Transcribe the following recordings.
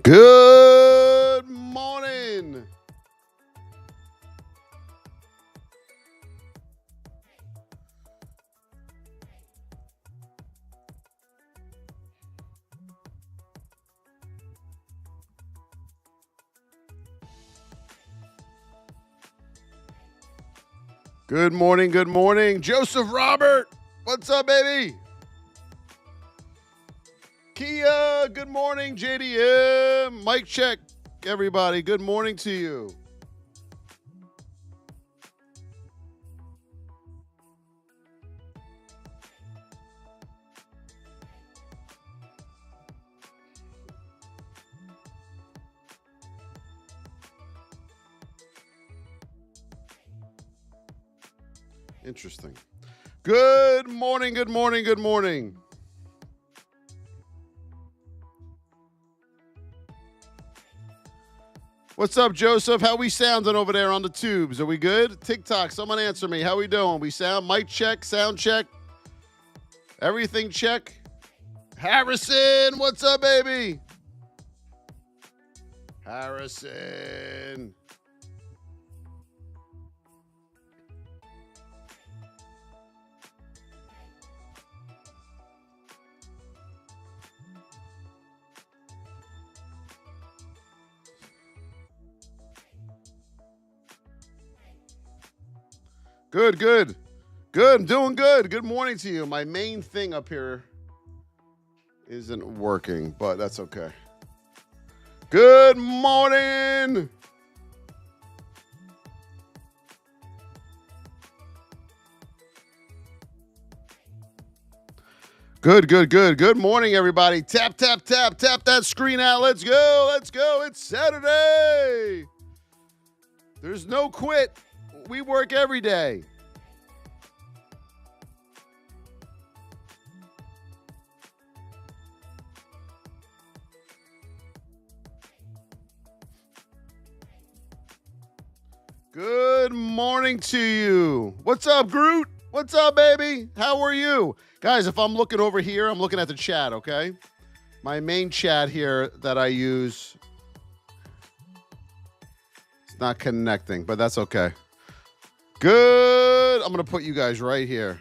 Good morning. Good morning, good morning. Joseph Robert, what's up, baby? Kia, good morning. JDM, mic check, everybody. Good morning to you. Interesting. Good morning, good morning, good morning. What's up, Joseph? How we sounding over there on the tubes? Are we good? TikTok, someone answer me. How we doing? We sound? Mic check, sound check, everything check. Harrison, what's up, baby? Harrison. Good, good. Good, I'm doing good. Good morning to you. My main thing up here isn't working, but that's okay. Good morning. Good, good, good. Good morning, everybody. Tap, tap, tap, tap that screen out. Let's go, let's go. It's Saturday. There's no quit. We work every day. Good morning to you. What's up, Groot? What's up, baby? How are you? Guys, if I'm looking over here, I'm looking at the chat, okay? My main chat here that I use. It's not connecting, but that's okay. Good. I'm going to put you guys right here.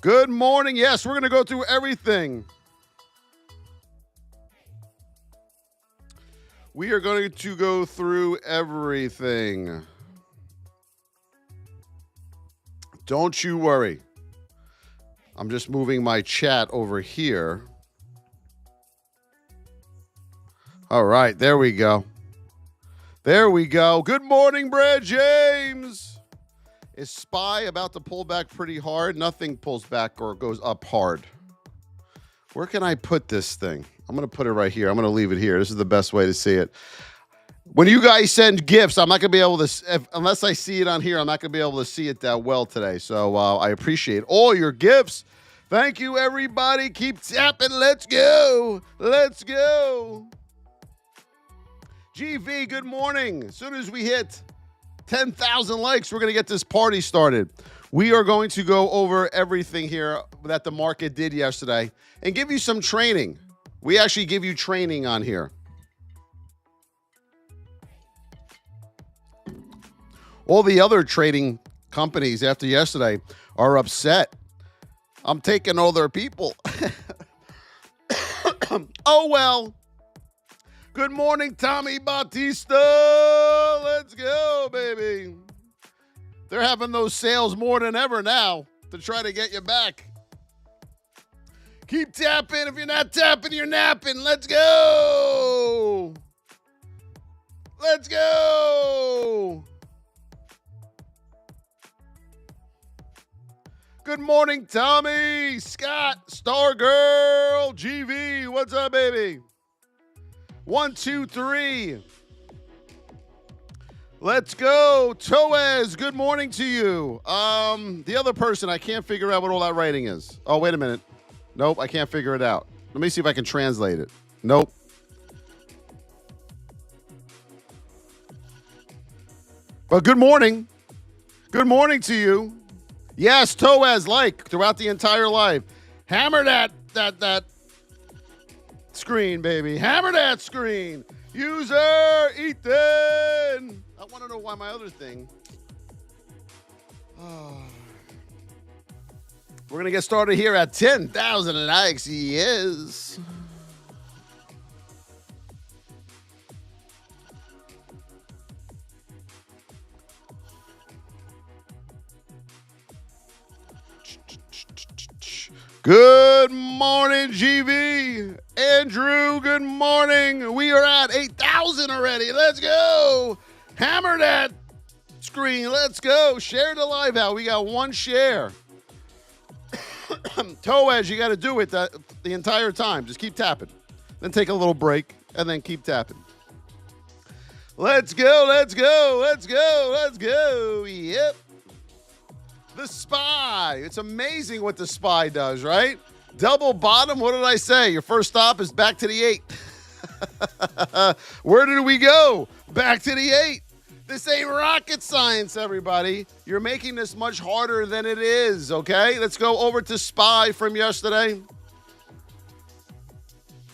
Good morning. Yes, we're going to go through everything. We are going to go through everything. Don't you worry. I'm just moving my chat over here. All right, there we go. There we go. Good morning, Brad James. Is SPY about to pull back pretty hard? Nothing pulls back or goes up hard. Where can I put this thing? I'm going to put it right here. I'm going to leave it here. This is the best way to see it. When you guys send gifts, I'm not going to be able to, unless I see it on here, I'm not going to be able to see it that well today. So I appreciate all your gifts. Thank you, everybody. Keep tapping. Let's go. Let's go. GV, good morning. As soon as we hit 10,000 likes, we're going to get this party started. We are going to go over everything here that the market did yesterday and give you some training. We actually give you training on here. All the other trading companies after yesterday are upset. I'm taking all their people. Oh, well. Good morning, Tommy Bautista. Let's go, baby. They're having those sales more than ever now to try to get you back. Keep tapping. If you're not tapping, you're napping. Let's go. Let's go. Good morning, Tommy, Scott, Stargirl, GV. What's up, baby? 1, 2, 3. Let's go. Toez, good morning to you. The other person, I can't figure out what all that writing is. Oh, wait a minute. Nope, I can't figure it out. Let me see if I can translate it. Nope. But good morning. Good morning to you. Yes, Toez, like throughout the entire live. Hammer that that screen, baby. Hammer that screen. User Ethan. I want to know why my other thing. We're going to get started here at 10,000 likes. Yes. Good morning, GV. Andrew, good morning. We are at 8,000 already. Let's go. Hammer that screen. Let's go. Share the live out. We got one share. Toaz, you got to do it the entire time. Just keep tapping. Then take a little break and then keep tapping. Let's go. Let's go. Let's go. Let's go. Yep. The SPY. It's amazing what the SPY does, right? Double bottom. What did I say? Your first stop is back to the 8. Where did we go? Back to the 8. This ain't rocket science, everybody. You're making this much harder than it is, okay? Let's go over to SPY from yesterday.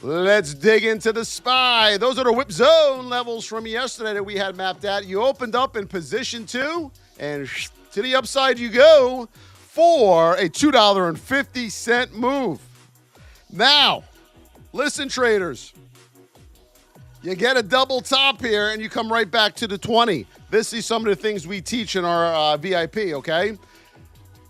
Let's dig into the SPY. Those are the whip zone levels from yesterday that we had mapped out. You opened up in position 2, and to the upside you go for a $2.50 move. Now, listen, traders. You get a double top here, and you come right back to the 20. This is some of the things we teach in our VIP, okay?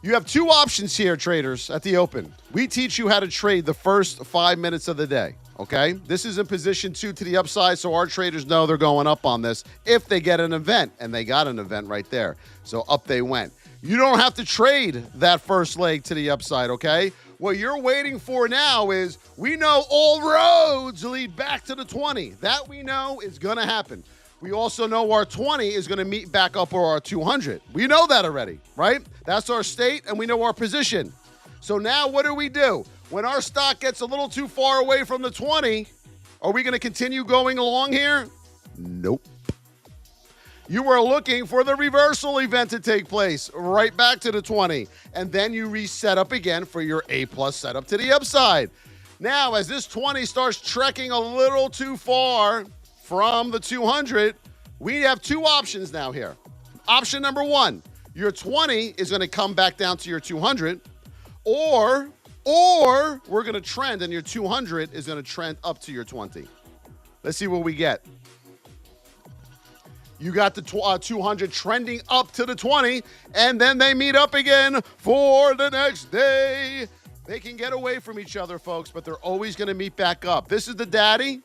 You have two options here, traders, at the open. We teach you how to trade the first 5 minutes of the day, okay? This is in position 2 to the upside, so our traders know they're going up on this if they get an event, and they got an event right there. So up they went. You don't have to trade that first leg to the upside, okay? What you're waiting for now is we know all roads lead back to the 20. That we know is going to happen. We also know our 20 is going to meet back up or our 200. We know that already, right? That's our state, and we know our position. So now what do? When our stock gets a little too far away from the 20, are we going to continue going along here? Nope. You are looking for the reversal event to take place right back to the 20. And then you reset up again for your A+ setup to the upside. Now, as this 20 starts trekking a little too far from the 200, we have two options now here. Option number 1, your 20 is going to come back down to your 200, or we're going to trend and your 200 is going to trend up to your 20. Let's see what we get. You got the 200 trending up to the 20, and then they meet up again for the next day. They can get away from each other, folks, but they're always going to meet back up. This is the daddy.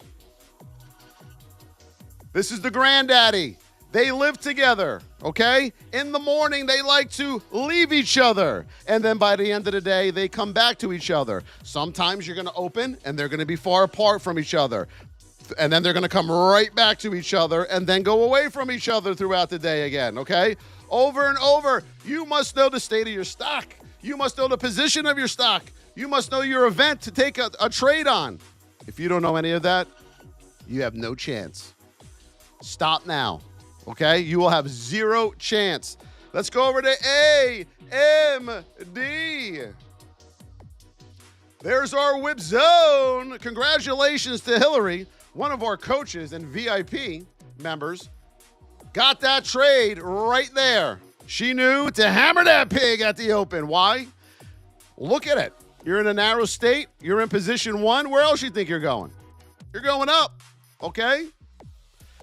This is the granddaddy. They live together, okay? In the morning, they like to leave each other. And then by the end of the day, they come back to each other. Sometimes you're going to open, and they're going to be far apart from each other. And then they're going to come right back to each other and then go away from each other throughout the day again, okay? Over and over, you must know the state of your stock. You must know the position of your stock. You must know your event to take a trade on. If you don't know any of that, you have no chance. Stop now, okay? You will have zero chance. Let's go over to AMD. There's our whip zone. Congratulations to Hillary. One of our coaches and VIP members got that trade right there. She knew to hammer that pig at the open. Why? Look at it. You're in a narrow state. You're in position 1. Where else you think you're going? You're going up, okay?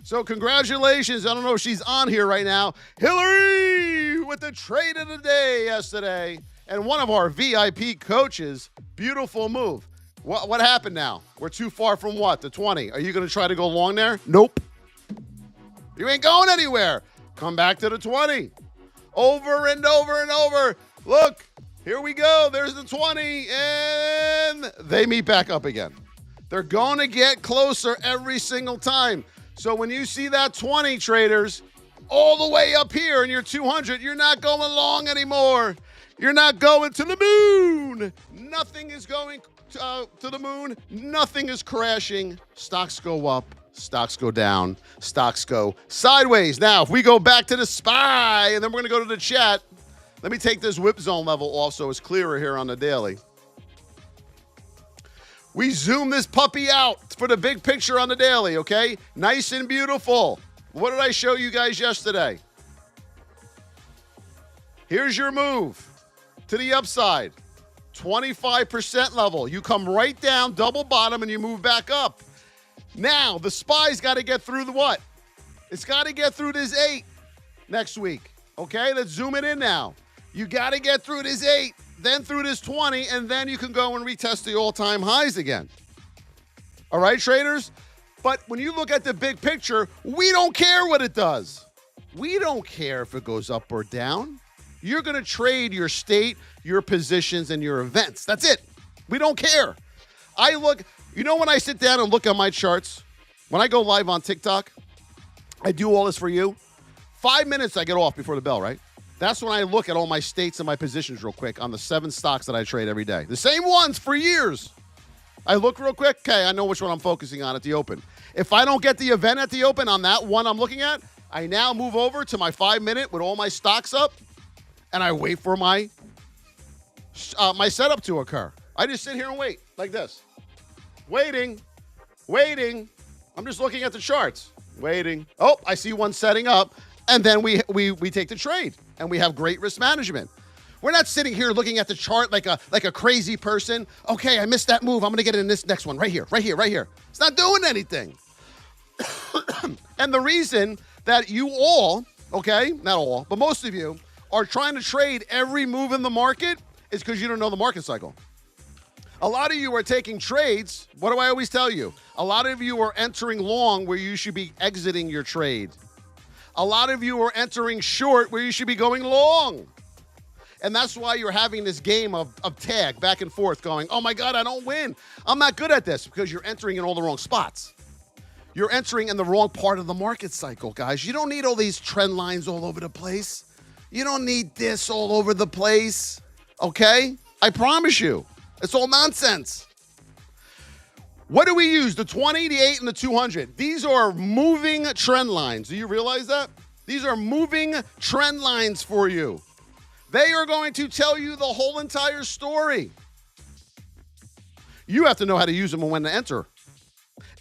So congratulations. I don't know if she's on here right now. Hillary with the trade of the day yesterday. And one of our VIP coaches, beautiful move. What happened now? We're too far from what? The 20. Are you going to try to go long there? Nope. You ain't going anywhere. Come back to the 20. Over and over and over. Look, here we go. There's the 20, and they meet back up again. They're going to get closer every single time. So when you see that 20, traders, all the way up here in your 200, you're not going long anymore. You're not going to the moon. Nothing is going to the moon. Nothing is crashing. Stocks go up. Stocks go down. Stocks go sideways. Now, if we go back to the SPY, and then we're going to go to the chat. Let me take this whip zone level off so it's clearer here on the daily. We zoom this puppy out for the big picture on the daily, okay? Nice and beautiful. What did I show you guys yesterday? Here's your move to the upside. 25% level. You come right down, double bottom, and you move back up. Now, the SPY's got to get through the what? It's got to get through this 8 next week. Okay, let's zoom it in now. You got to get through this 8, then through this 20, and then you can go and retest the all-time highs again. All right, traders? But when you look at the big picture, we don't care what it does. We don't care if it goes up or down. You're going to trade your state, your positions, and your events. That's it. We don't care. When I sit down and look at my charts, when I go live on TikTok, I do all this for you. 5 minutes I get off before the bell, right? That's when I look at all my states and my positions real quick on the 7 stocks that I trade every day. The same ones for years. I look real quick. Okay, I know which one I'm focusing on at the open. If I don't get the event at the open on that one I'm looking at, I now move over to my 5 minute with all my stocks up, and I wait for my setup to occur. I just sit here and wait like this. Waiting. I'm just looking at the charts. Waiting. Oh, I see one setting up. And then we take the trade, and we have great risk management. We're not sitting here looking at the chart like a crazy person. Okay, I missed that move. I'm going to get it in this next one right here. It's not doing anything. And the reason that you all, okay, not all, but most of you, are trying to trade every move in the market is because you don't know the market cycle. A lot of you are taking trades. What do I always tell you? A lot of you are entering long where you should be exiting your trade. A lot of you are entering short where you should be going long. And that's why you're having this game of tag back and forth going, oh my God, I don't win. I'm not good at this, because you're entering in all the wrong spots. You're entering in the wrong part of the market cycle, guys. You don't need all these trend lines all over the place. You don't need this all over the place, okay? I promise you. It's all nonsense. What do we use? The 20, the 8, and the 200. These are moving trend lines. Do you realize that? These are moving trend lines for you. They are going to tell you the whole entire story. You have to know how to use them and when to enter.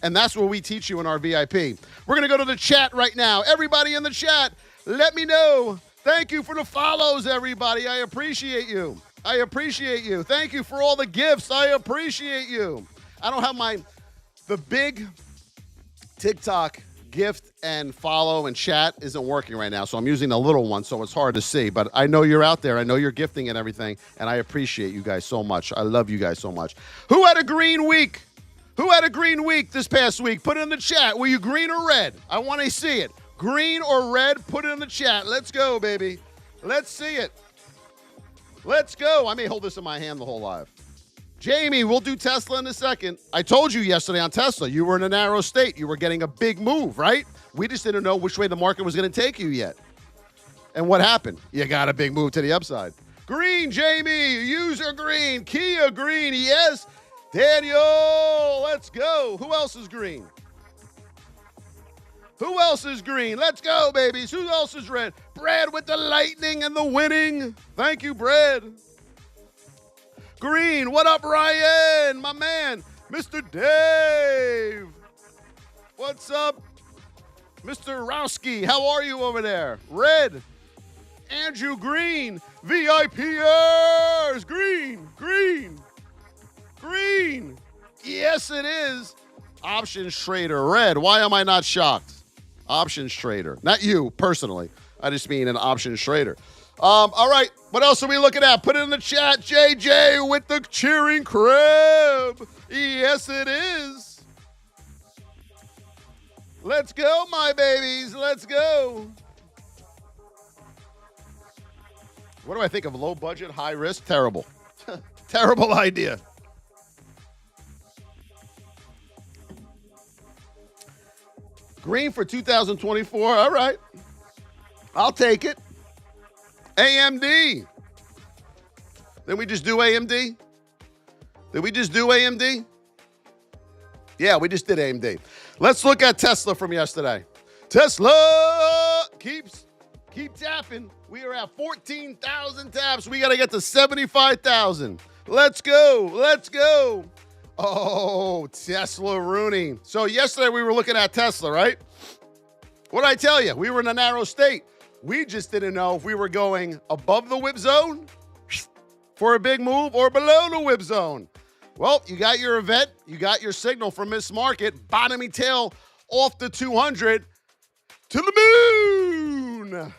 And that's what we teach you in our VIP. We're going to go to the chat right now. Everybody in the chat, let me know. Thank you for the follows, everybody. I appreciate you. Thank you for all the gifts. I appreciate you. I don't have the big TikTok gift and follow and chat isn't working right now, so I'm using the little one, so it's hard to see. But I know you're out there. I know you're gifting and everything, and I appreciate you guys so much. I love you guys so much. Who had a green week? Who had a green week this past week? Put it in the chat. Were you green or red? I want to see it. Green or red? Put it in the chat. Let's go, baby. Let's see it. Let's go. I may hold this in my hand the whole live. Jamie, we'll do Tesla in a second. I told you yesterday on Tesla, you were in a narrow state. You were getting a big move, right? We just didn't know which way the market was going to take you yet. And what happened? You got a big move to the upside. Green, Jamie. User green. Kia green. Yes. Daniel, let's go. Who else is green? Who else is green? Let's go, babies. Who else is red? Brad with the lightning and the winning. Thank you, Brad. Green, what up, Ryan? My man, Mr. Dave. What's up, Mr. Rowski? How are you over there? Red, Andrew Green, VIPers. Green. Yes, it is. Options trader, red. Why am I not shocked? Options trader. Not you, personally. I just mean an options trader. All right, what else are we looking at? Put it in the chat. JJ with the cheering crab. Yes, it is. Let's go, my babies. Let's go. What do I think of low budget, high risk? Terrible. Terrible idea. Green for 2024. All right. I'll take it. AMD. Did we just do AMD? Yeah, we just did AMD. Let's look at Tesla from yesterday. Tesla keep tapping. We are at 14,000 taps. We got to get to 75,000. Let's go. Oh, Tesla Rooney. So yesterday we were looking at Tesla, right? What did I tell you? We were in a narrow state. We just didn't know if we were going above the whip zone for a big move or below the whip zone. Well, you got your event. You got your signal from Miss Market. Bottoming tail off the 200 to the moon.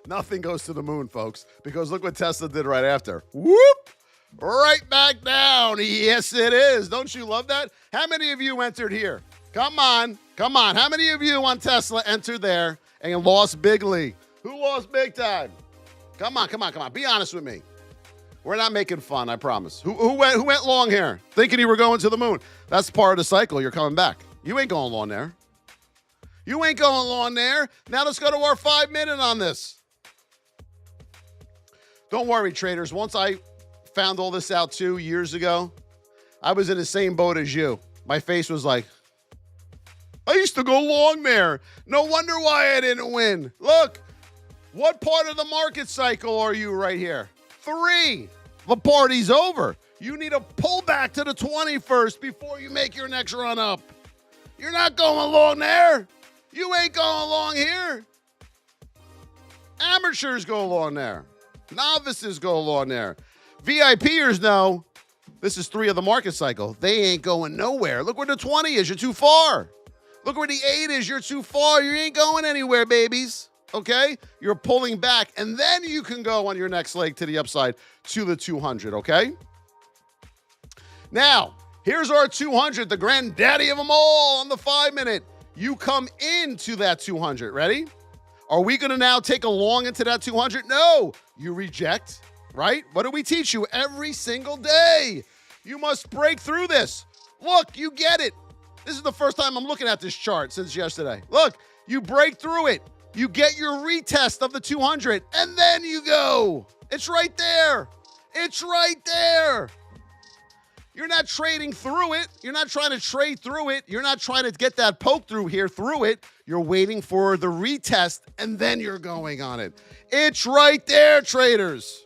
Nothing goes to the moon, folks, because look what Tesla did right after. Whoop! Right back down. Yes, it is. Don't you love that? How many of you entered here? Come on. How many of you on Tesla entered there and lost bigly? Who lost big time? Come on. Be honest with me. We're not making fun, I promise. Who went long here? Thinking you were going to the moon. That's part of the cycle. You're coming back. You ain't going long there. You ain't going long there. Now let's go to our 5 minute on this. Don't worry, traders. Once I found all this out 2 years ago, I was in the same boat as you. My face was like, I used to go long there. No wonder why I didn't win. Look, what part of the market cycle are you right here? 3. The party's over. You need a pullback to the 21st before you make your next run up. You're not going long there. You ain't going long here. Amateurs go along there. Novices go along there. VIPers know this is 3 of the market cycle. They ain't going nowhere. Look where the 20 is. You're too far. Look where the 8 is. You're too far. You ain't going anywhere, babies. Okay? You're pulling back, and then you can go on your next leg to the upside to the 200, okay? Now, here's our 200, the granddaddy of them all on the 5 minute. You come into that 200. Ready? Are we going to now take a long into that 200? No. You reject, right? What do we teach you every single day? You must break through this. Look, you get it. This is the first time I'm looking at this chart since yesterday. Look, you break through it. You get your retest of the 200, and then you go. It's right there. It's right there. You're not trading through it. You're not trying to trade through it. You're not trying to get that poke through here through it. You're waiting for the retest, and then you're going on it. It's right there, traders.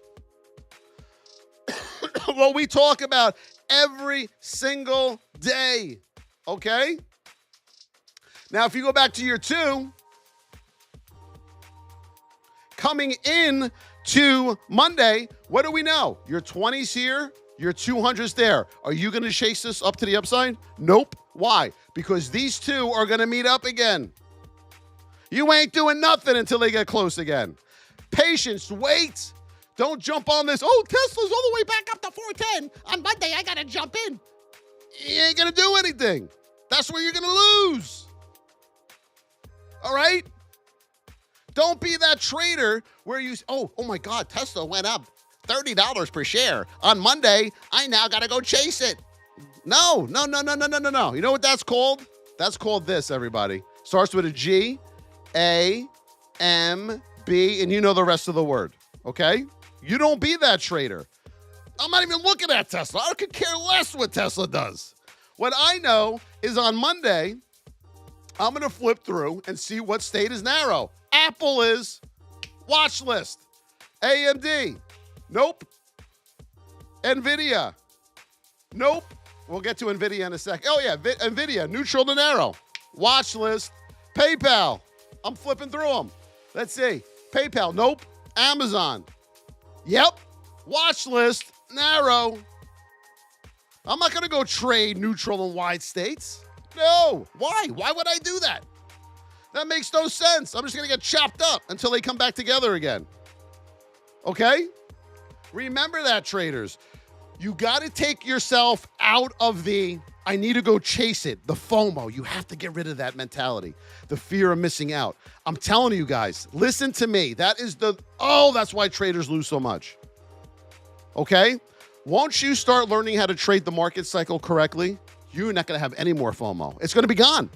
What we talk about every single day, okay? Now, if you go back to year 2, coming in to Monday, what do we know? Your 20's here. Your 200's there. Are you going to chase this up to the upside? Nope. Why? Because these two are going to meet up again. You ain't doing nothing until they get close again. Patience. Wait. Don't jump on this. Oh, Tesla's all the way back up to 410. On Monday, I got to jump in. You ain't going to do anything. That's where you're going to lose. All right? Don't be that trader where you, oh my God, Tesla went up $30 per share. On Monday, I now got to go chase it. No. You know what that's called? That's called this, everybody. Starts with a G, A, M, B, and you know the rest of the word, okay? You don't be that trader. I'm not even looking at Tesla. I could care less what Tesla does. What I know is on Monday, I'm going to flip through and see what state is narrow. Apple is watch list. AMD. Nope. NVIDIA. Nope. We'll get to NVIDIA in a sec. Oh, yeah. NVIDIA. Neutral to narrow. Watch list. PayPal. I'm flipping through them. Let's see. PayPal. Nope. Amazon. Yep. Watch list. Narrow. I'm not going to go trade neutral and wide states. No. Why? Why would I do that? That makes no sense. I'm just going to get chopped up until they come back together again. Okay? Remember that, traders. You got to take yourself out of the, I need to go chase it, the FOMO. You have to get rid of that mentality, the fear of missing out. I'm telling you guys, listen to me. That is that's why traders lose so much. Okay? Once you start learning how to trade the market cycle correctly, you're not going to have any more FOMO. It's going to be gone.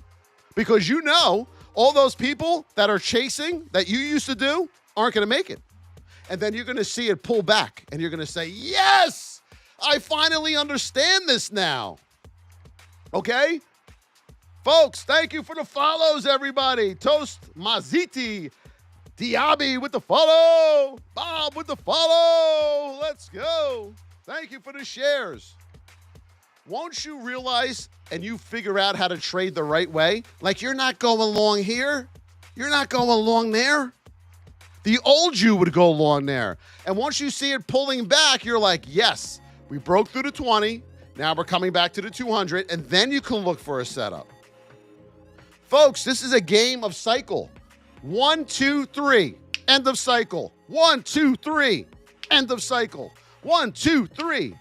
Because you know all those people that are chasing that you used to do aren't going to make it. And then you're going to see it pull back. And you're going to say, yes, I finally understand this now. Okay? Folks, thank you for the follows, everybody. Toast Maziti. Diaby with the follow. Bob with the follow. Let's go. Thank you for the shares. Won't you realize and you figure out how to trade the right way? Like you're not going long here. You're not going long there. The old you would go long there. And once you see it pulling back, you're like, yes, we broke through the 20. Now we're coming back to the 200. And then you can look for a setup. Folks, this is a game of cycle. 1, 2, 3, end of cycle. 1, 2, 3, end of cycle. 1, 2, 3,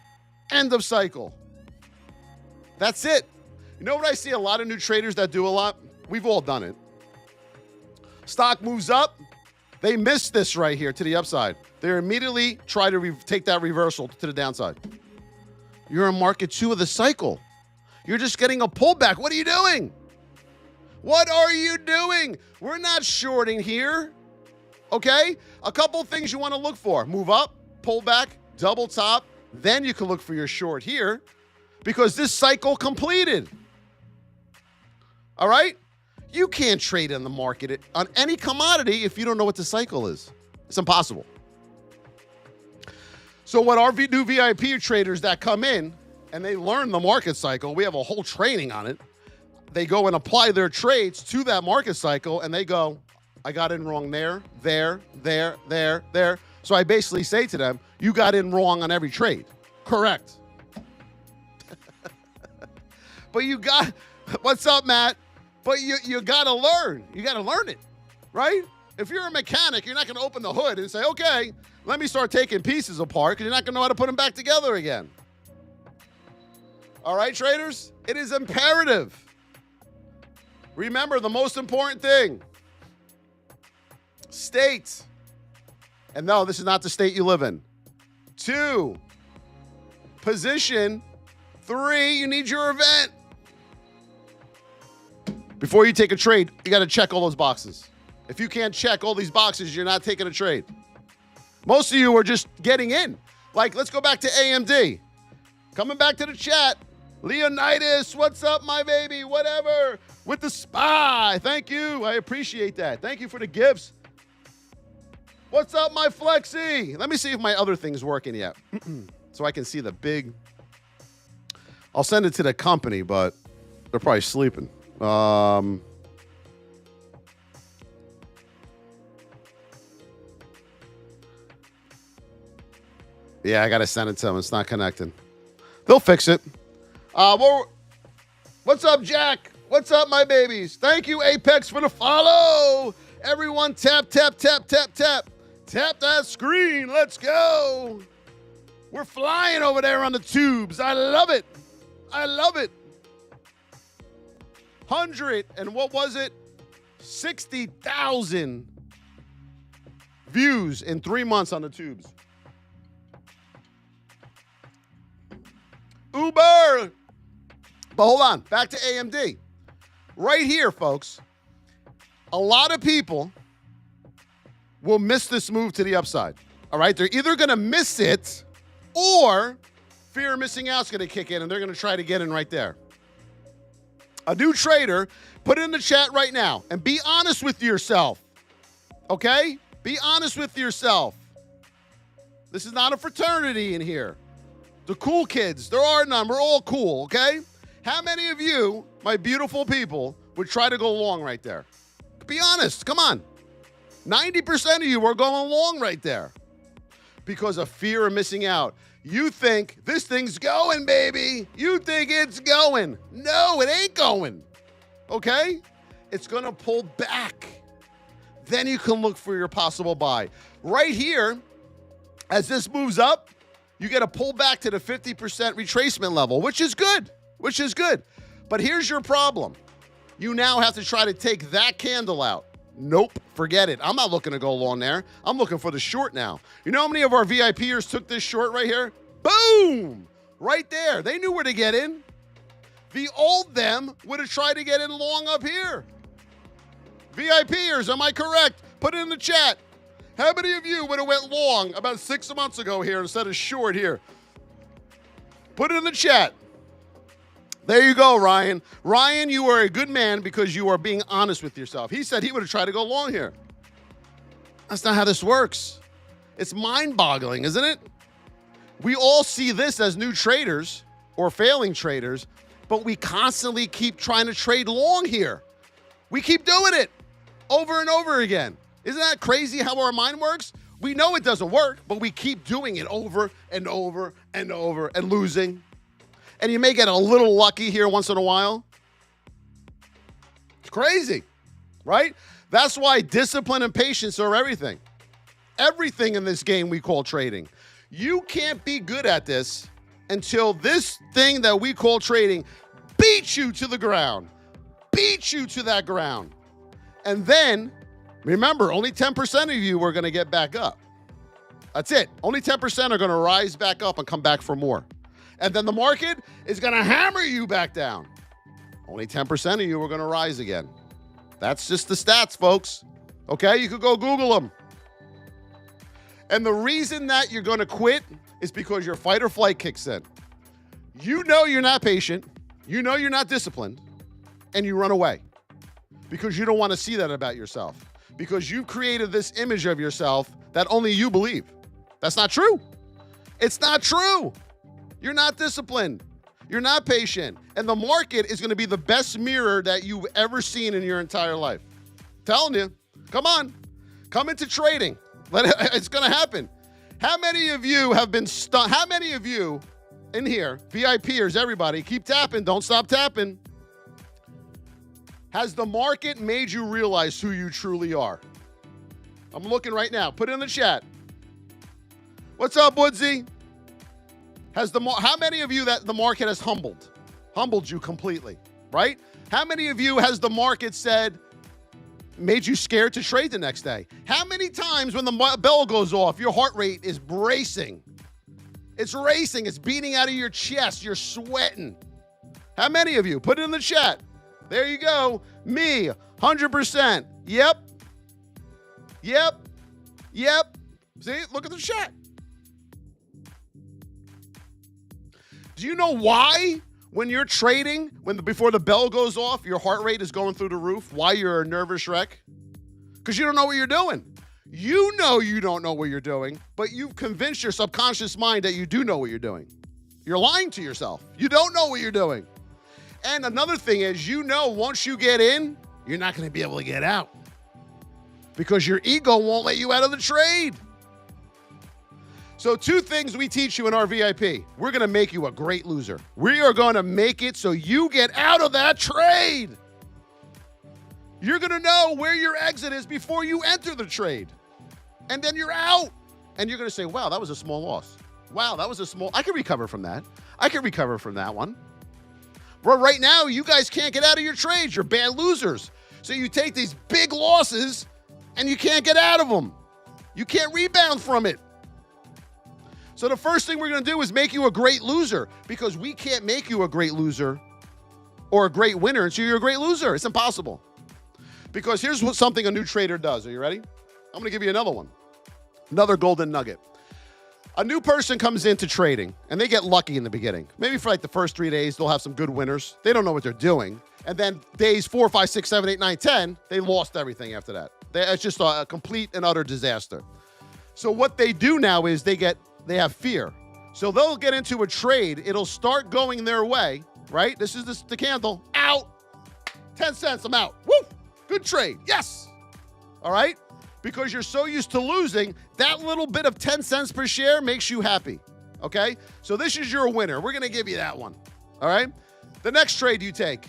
end of cycle. That's it. You know what I see a lot of new traders that do a lot? We've all done it. Stock moves up. They miss this right here to the upside. They immediately try to take that reversal to the downside. You're in market 2 of the cycle. You're just getting a pullback. What are you doing? What are you doing? We're not shorting here. Okay? A couple things you want to look for. Move up, pull back, double top. Then you can look for your short here because this cycle completed. All right? You can't trade in the market on any commodity if you don't know what the cycle is. It's impossible. So what our new VIP traders that come in and they learn the market cycle, we have a whole training on it. They go and apply their trades to that market cycle and they go, I got in wrong there. So I basically say to them, you got in wrong on every trade. Correct. But you got, what's up, Matt? But you got to learn. You got to learn it, right? If you're a mechanic, you're not going to open the hood and say, okay, let me start taking pieces apart because you're not going to know how to put them back together again. All right, traders? It is imperative. Remember the most important thing. State. And no, this is not the state you live in. 2, position. 3, you need your event. Before you take a trade, you got to check all those boxes. If you can't check all these boxes, you're not taking a trade. Most of you are just getting in. Like, let's go back to AMD. Coming back to the chat. Leonidas, what's up, my baby? Whatever. With the SPY. Thank you. I appreciate that. Thank you for the gifts. What's up, my Flexi? Let me see if my other thing's working yet. So I can see the big. I'll send it to the company, but they're probably sleeping. Yeah, I got to send it to them. It's not connecting. They'll fix it. What's up, Jack? What's up, my babies? Thank you, Apex, for the follow. Everyone, tap, tap, tap, tap, tap. Tap that screen. Let's go. We're flying over there on the tubes. I love it. I love it. 100 and what was it? 60,000 views in 3 months on the tubes. Uber. But hold on, back to AMD. Right here, folks. A lot of people will miss this move to the upside. All right, they're either going to miss it or fear of missing out is going to kick in and they're going to try to get in right there. A new trader, put it in the chat right now and be honest with yourself. Okay? Be honest with yourself. This is not a fraternity in here. The cool kids, there are none. We're all cool, okay? How many of you, my beautiful people, would try to go long right there? Be honest. Come on. 90% of you are going long right there because of fear of missing out. You think this thing's going, baby. You think it's going. No, it ain't going. Okay? It's going to pull back. Then you can look for your possible buy. Right here, as this moves up, you get a pull back to the 50% retracement level, which is good. Which is good. But here's your problem. You now have to try to take that candle out. Nope, forget it. I'm not looking to go long there. I'm looking for the short now. You know how many of our VIPers took this short right here? Boom! Right there. They knew where to get in. The old them would have tried to get in long up here. VIPers, am I correct? Put it in the chat. How many of you would have went long about 6 months ago here instead of short here? Put it in the chat. There you go, Ryan. Ryan, you are a good man because you are being honest with yourself. He said he would have tried to go long here. That's not how this works. It's mind-boggling, isn't it? We all see this as new traders or failing traders, but we constantly keep trying to trade long here. We keep doing it over and over again. Isn't that crazy how our mind works? We know it doesn't work, but we keep doing it over and over and over and losing. And you may get a little lucky here once in a while. It's crazy, right? That's why discipline and patience are everything. Everything in this game we call trading. You can't be good at this until this thing that we call trading beats you to the ground, beats you to that ground. And then, remember, only 10% of you are going to get back up. That's it. Only 10% are going to rise back up and come back for more. And then the market is going to hammer you back down. Only 10% of you are going to rise again. That's just the stats, folks. Okay? You could go Google them. And the reason that you're going to quit is because your fight or flight kicks in. You know you're not patient. You know you're not disciplined. And you run away because you don't want to see that about yourself. Because you've created this image of yourself that only you believe. That's not true. It's not true. You're not disciplined. You're not patient. And the market is going to be the best mirror that you've ever seen in your entire life. Telling you. Come on. Come into trading. It's going to happen. How many of you have been stuck? How many of you in here, VIPers, everybody, keep tapping. Don't stop tapping. Has the market made you realize who you truly are? I'm looking right now. Put it in the chat. What's up, Woodsy? How many of you that the market has humbled you completely, right? How many of you has the market said, made you scared to trade the next day? How many times when the bell goes off, your heart rate is racing? It's racing. It's beating out of your chest. You're sweating. How many of you? Put it in the chat. There you go. Me, 100%. Yep. See, look at the chat. Do you know why when you're trading, before the bell goes off, your heart rate is going through the roof? Why you're a nervous wreck? Because you don't know what you're doing. You know you don't know what you're doing, but you've convinced your subconscious mind that you do know what you're doing. You're lying to yourself. You don't know what you're doing. And another thing is, once you get in, you're not going to be able to get out because your ego won't let you out of the trade. So 2 things we teach you in our VIP. We're going to make you a great loser. We are going to make it so you get out of that trade. You're going to know where your exit is before you enter the trade. And then you're out. And you're going to say, wow, that was a small loss. Wow, that was I can recover from that. I can recover from that one. But right now, you guys can't get out of your trades. You're bad losers. So you take these big losses and you can't get out of them. You can't rebound from it. So the first thing we're going to do is make you a great loser, because we can't make you a great loser or a great winner until you're a great loser. It's impossible. Because here's something a new trader does. Are you ready? I'm going to give you another one. Another golden nugget. A new person comes into trading and they get lucky in the beginning. Maybe for like the first 3 days, they'll have some good winners. They don't know what they're doing. And then days 4, 5, 6, 7, 8, 9, 10, they lost everything after that. It's just a complete and utter disaster. So what they do now is they have fear. So they'll get into a trade. It'll start going their way, right? This is the candle. Out. 10 cents. I'm out. Woo! Good trade. Yes. All right? Because you're so used to losing, that little bit of 10 cents per share makes you happy. Okay? So this is your winner. We're going to give you that one. All right? The next trade you take.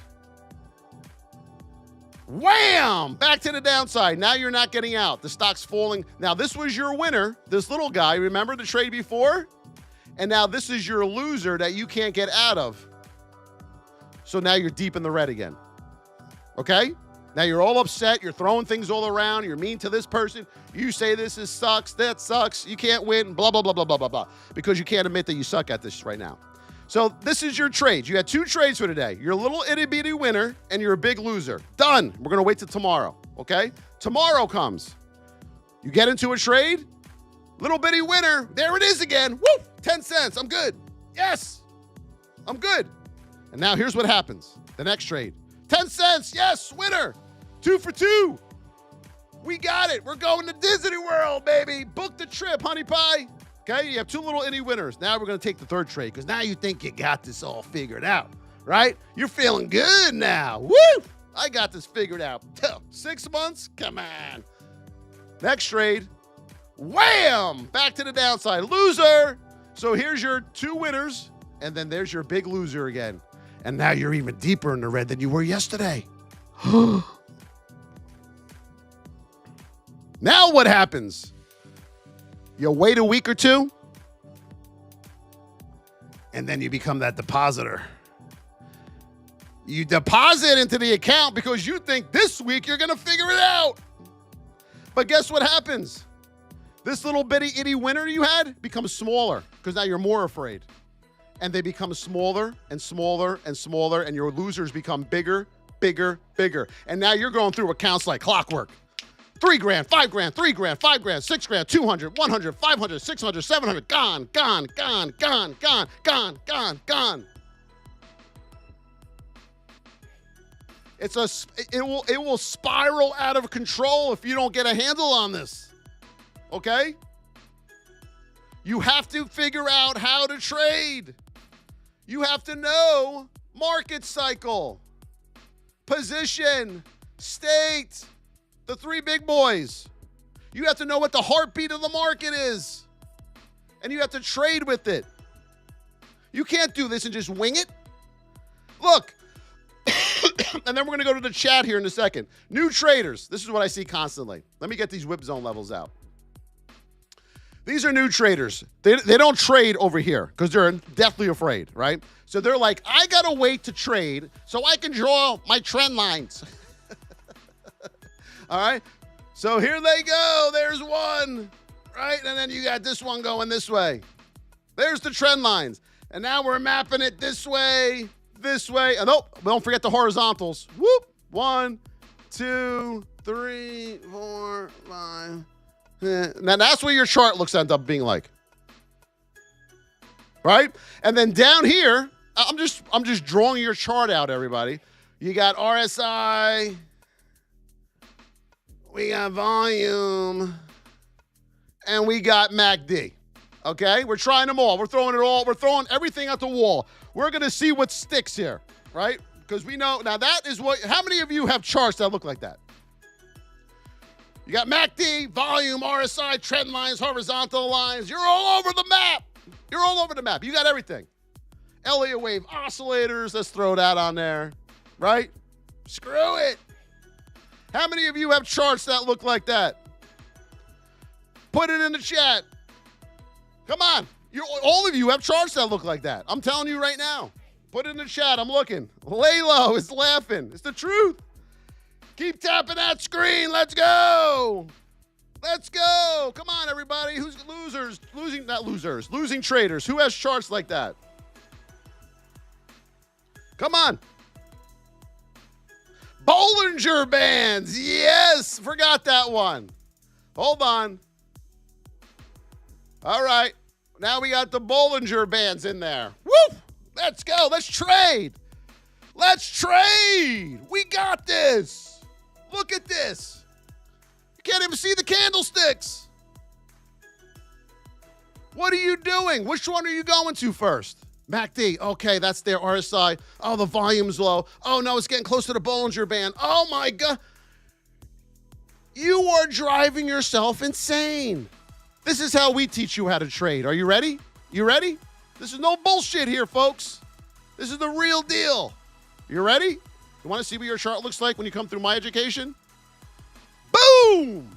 Wham! Back to the downside. Now you're not getting out. The stock's falling. Now this was your winner, this little guy. Remember the trade before? And now this is your loser that you can't get out of. So now you're deep in the red again. Okay? Now you're all upset. You're throwing things all around. You're mean to this person. You say this sucks. That sucks. You can't win. Blah, blah, blah, blah, blah, blah, blah. Because you can't admit that you suck at this right now. So this is your trades. You had 2 trades for today. You're a little itty-bitty winner, and you're a big loser. Done. We're going to wait till tomorrow, okay? Tomorrow comes. You get into a trade, little bitty winner. There it is again. Woo! 10 cents. I'm good. Yes. I'm good. And now here's what happens. The next trade. 10 cents. Yes, winner. 2 for 2. We got it. We're going to Disney World, baby. Book the trip, honey pie. Okay, you have two little innie winners. Now we're going to take the third trade because now you think you got this all figured out, right? You're feeling good now. Woo! I got this figured out. 6 months? Come on. Next trade. Wham! Back to the downside. Loser! So here's your two winners, and then there's your big loser again. And now you're even deeper in the red than you were yesterday. Now what happens? You wait a week or two, and then you become that depositor. You deposit into the account because you think this week you're going to figure it out. But guess what happens? This little bitty itty winner you had becomes smaller because now you're more afraid. And they become smaller and smaller and smaller, and your losers become bigger, bigger, bigger. And now you're going through accounts like clockwork. 3 grand, 5 grand, 3 grand, 5 grand, 6 grand, 200, 100, 500, 600, 700, gone, gone, gone, gone, gone, gone, gone, gone. It will spiral out of control if you don't get a handle on this. Okay? You have to figure out how to trade. You have to know market cycle, position, state, the three big boys. You have to know what the heartbeat of the market is. And you have to trade with it. You can't do this and just wing it. Look. And then we're going to go to the chat here in a second. New traders. This is what I see constantly. Let me get these whip zone levels out. These are new traders. They don't trade over here because they're deathly afraid, right? So they're like, I got to wait to trade so I can draw my trend lines. All right? So here they go. There's one, right? And then you got this one going this way. There's the trend lines. And now we're mapping it this way. And oh, don't forget the horizontals. Whoop. 1, 2, 3, 4, 5. Now that's what your chart end up being like. Right? And then down here, I'm just drawing your chart out, everybody. You got RSI. We got volume. And we got MACD. Okay? We're trying them all. We're throwing everything at the wall. We're going to see what sticks here, right? Because we know, now that is how many of you have charts that look like that? You got MACD, volume, RSI, trend lines, horizontal lines. You're all over the map. You got everything. Elliott wave oscillators. Let's throw that on there, right? Screw it. How many of you have charts that look like that? Put it in the chat. Come on. All of you have charts that look like that. I'm telling you right now. Put it in the chat. I'm looking. Laylo is laughing. It's the truth. Keep tapping that screen. Let's go. Come on, everybody. Who's losers? Losing traders. Who has charts like that? Come on. Bollinger Bands. Yes. Forgot that one. Hold on. All right. Now we got the Bollinger Bands in there. Woo! Let's go. Let's trade. We got this. Look at this. You can't even see the candlesticks. What are you doing? Which one are you going to first? MACD. Okay, that's their RSI. Oh, the volume's low. Oh, no, it's getting close to the Bollinger Band. Oh, my God. You are driving yourself insane. This is how we teach you how to trade. Are you ready? You ready? This is no bullshit here, folks. This is the real deal. You ready? You want to see what your chart looks like when you come through my education? Boom!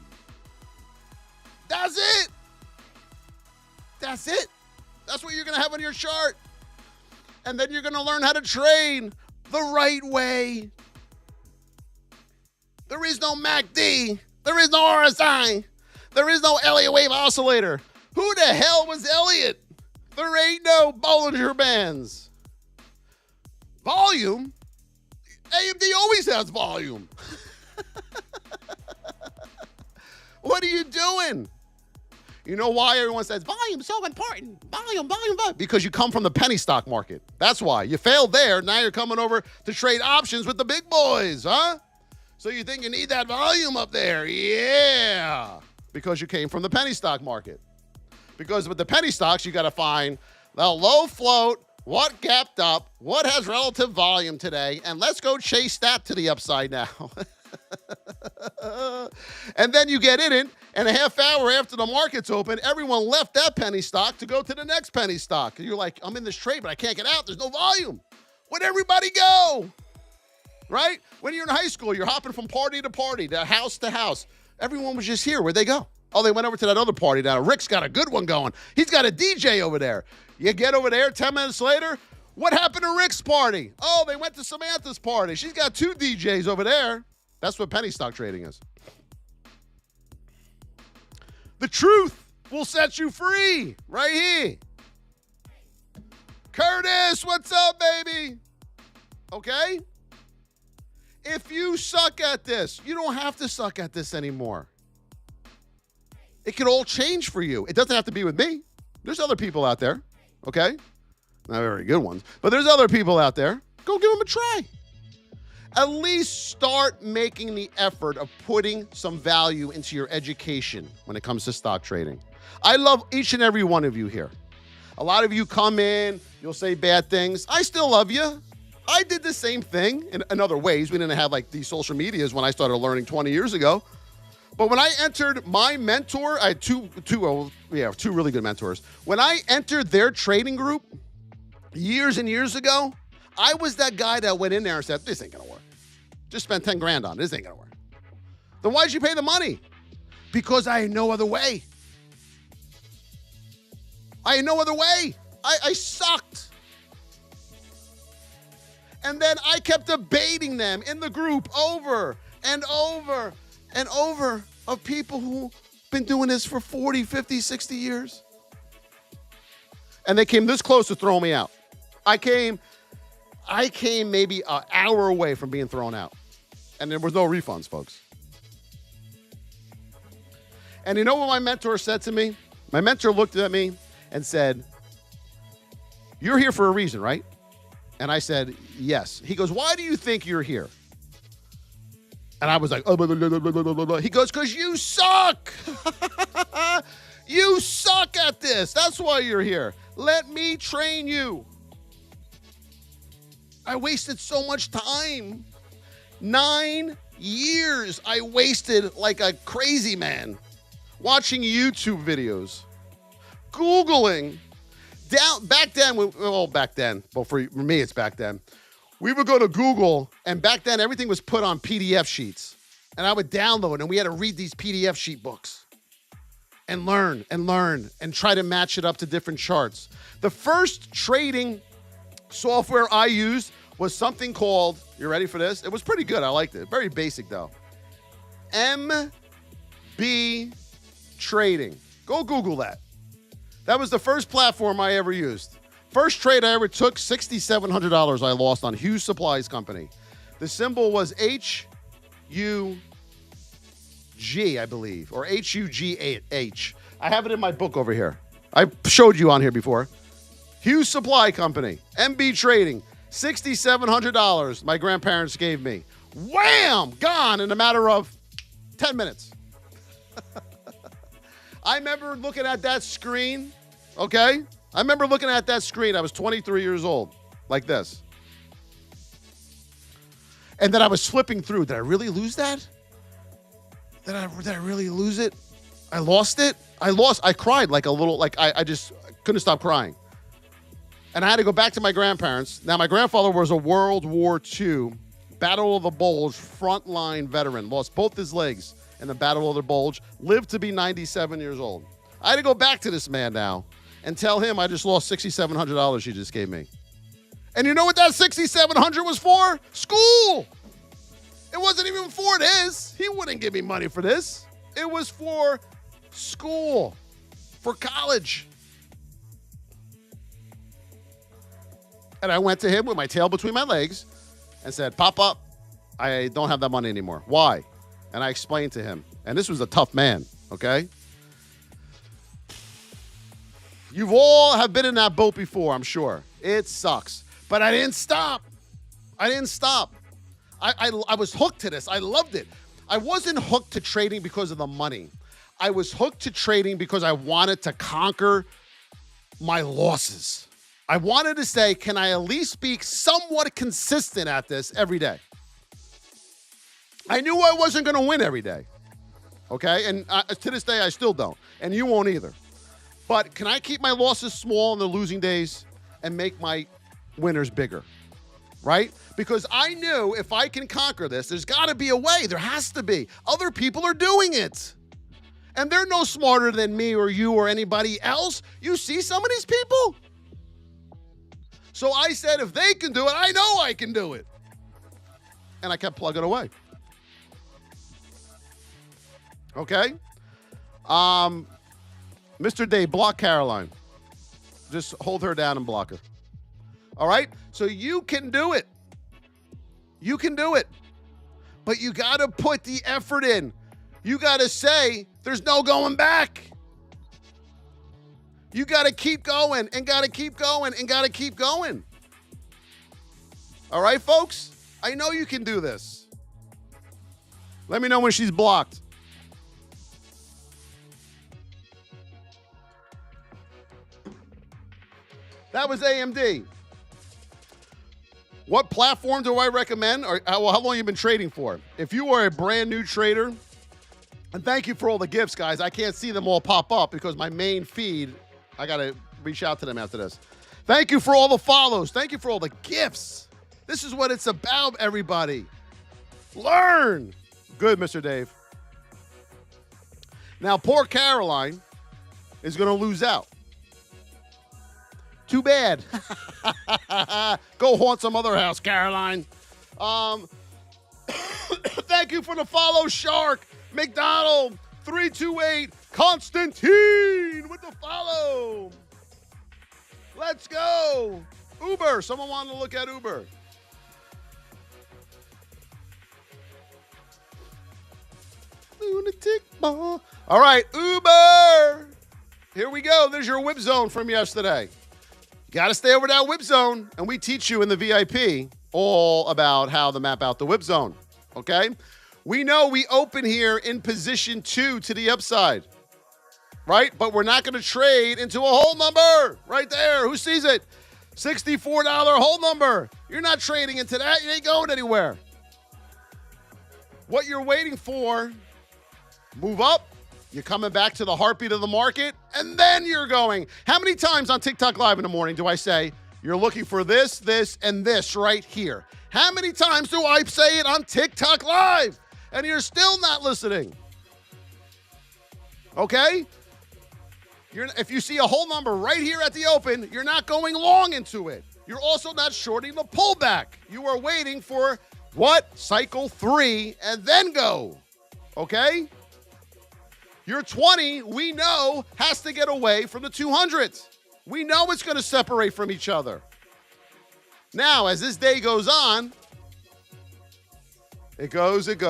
That's it. That's what you're going to have on your chart. And then you're going to learn how to trade the right way. There is no MACD. There is no RSI. There is no Elliott wave oscillator. Who the hell was Elliott? There ain't no Bollinger Bands. Volume? AMD always has volume. What are you doing? You know why everyone says volume is so important? Volume. Because you come from the penny stock market. That's why. You failed there. Now you're coming over to trade options with the big boys, huh? So you think you need that volume up there? Yeah. Because you came from the penny stock market. Because with the penny stocks, you got to find the low float, what gapped up, what has relative volume today, and let's go chase that to the upside now. And then you get in it, and a half hour after the market's open, everyone left that penny stock to go to the next penny stock. And you're like, I'm in this trade, but I can't get out. There's no volume. Where'd everybody go? Right? When you're in high school, you're hopping from party to party, to house. Everyone was just here. Where'd they go? Oh, they went over to that other party now. Rick's got a good one going. He's got a DJ over there. You get over there, 10 minutes later, what happened to Rick's party? Oh, they went to Samantha's party. She's got 2 DJs over there. That's what penny stock trading is. The truth will set you free right here. Curtis, what's up, baby? Okay? If you suck at this, you don't have to suck at this anymore. It could all change for you. It doesn't have to be with me. There's other people out there, okay? Not very good ones, but there's other people out there. Go give them a try. At least start making the effort of putting some value into your education when it comes to stock trading. I love each and every one of you here. A lot of you come in, you'll say bad things. I still love you. I did the same thing in other ways. We didn't have like these social medias when I started learning 20 years ago. But when I entered my mentor, I had two really good mentors. When I entered their trading group years and years ago, I was that guy that went in there and said, this ain't gonna work. Just spend 10 grand on it. This ain't gonna work. Then why'd you pay the money? Because I had no other way. I sucked. And then I kept debating them in the group over and over and over of people who've been doing this for 40, 50, 60 years. And they came this close to throwing me out. I came maybe an hour away from being thrown out. And there was no refunds, folks. And you know what my mentor said to me? My mentor looked at me and said, you're here for a reason, right? And I said, yes. He goes, why do you think you're here? And I was like, oh, blah, blah, blah, blah, blah, blah. He goes, because you suck. You suck at this. That's why you're here. Let me train you. I wasted so much time. 9 years I wasted like a crazy man watching YouTube videos, Googling. Back then, well, for me, it's back then. We would go to Google, and back then, everything was put on PDF sheets. And I would download, and we had to read these PDF sheet books and learn and try to match it up to different charts. The first trading software I used was something called, you ready for this? It was pretty good. I liked it. Very basic, though. MB Trading. Go Google that. That was the first platform I ever used. First trade I ever took, $6,700 I lost on Hughes Supplies Company. The symbol was HUG, I believe, or HUGH. I have it in my book over here. I showed you on here before. Hughes Supply Company, MB Trading, $6,700 my grandparents gave me. Wham! Gone in a matter of 10 minutes. I remember looking at that screen, okay? I remember looking at that screen. I was 23 years old, like this. And then I was flipping through. Did I really lose that? Did I really lose it? I lost it? I cried like a little, I just couldn't stop crying. And I had to go back to my grandparents. Now, my grandfather was a World War II Battle of the Bulge frontline veteran. Lost both his legs in the Battle of the Bulge. Lived to be 97 years old. I had to go back to this man now and tell him I just lost $6,700 he just gave me. And you know what that $6,700 was for? School. It wasn't even for this. He wouldn't give me money for this. It was for school, for college. And I went to him with my tail between my legs and said, Papa, I don't have that money anymore. Why? And I explained to him. And this was a tough man, okay? You've all have been in that boat before, I'm sure. It sucks. But I didn't stop. I was hooked to this. I loved it. I wasn't hooked to trading because of the money. I was hooked to trading because I wanted to conquer my losses. I wanted to say, can I at least be somewhat consistent at this every day? I knew I wasn't going to win every day. Okay? And to this day, I still don't. And you won't either. But can I keep my losses small in the losing days and make my winners bigger? Right? Because I knew if I can conquer this, there's got to be a way. There has to be. Other people are doing it. And they're no smarter than me or you or anybody else. You see some of these people? So I said, if they can do it, I know I can do it. And I kept plugging away. Okay? Mr. Dave, block Caroline. Just hold her down and block her. All right? So you can do it. You can do it. But you got to put the effort in. You got to say, there's no going back. You got to keep going and got to keep going and got to keep going. All right, folks? I know you can do this. Let me know when she's blocked. That was AMD. What platform do I recommend? Or how long have you been trading for? If you are a brand new trader, and thank you for all the gifts, guys. I can't see them all pop up because my main feed, I got to reach out to them after this. Thank you for all the follows. Thank you for all the gifts. This is what it's about, everybody. Learn. Good, Mr. Dave. Now, poor Caroline is going to lose out. Too bad. Go haunt some other house, Caroline. Thank you for the follow, Shark. McDonald, 328, Constantine with the follow. Let's go. Uber. Someone wanted to look at Uber. Lunatic ball. All right, Uber. Here we go. There's your whip zone from yesterday. You got to stay over that whip zone, and we teach you in the VIP all about how to map out the whip zone, okay? We know we open here in position 2 to the upside, right? But we're not going to trade into a whole number right there. Who sees it? $64 whole number. You're not trading into that. You ain't going anywhere. What you're waiting for, move up. You're coming back to the heartbeat of the market, and then you're going. How many times on TikTok Live in the morning do I say, you're looking for this, this, and this right here? How many times do I say it on TikTok Live? And you're still not listening. Okay? If you see a whole number right here at the open, you're not going long into it. You're also not shorting the pullback. You are waiting for what? Cycle 3, and then go. Okay? Your 20, we know, has to get away from the 200. We know it's going to separate from each other. Now, as this day goes on, it goes, and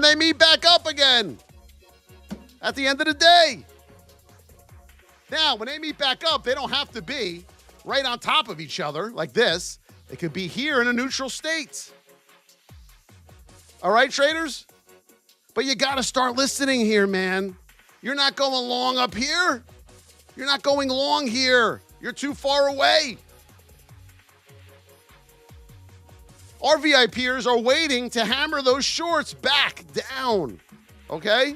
they meet back up again at the end of the day. Now, when they meet back up, they don't have to be right on top of each other like this. They could be here in a neutral state. All right, traders? But you got to start listening here, man. You're not going long up here. You're not going long here. You're too far away. Our VIPers are waiting to hammer those shorts back down, okay?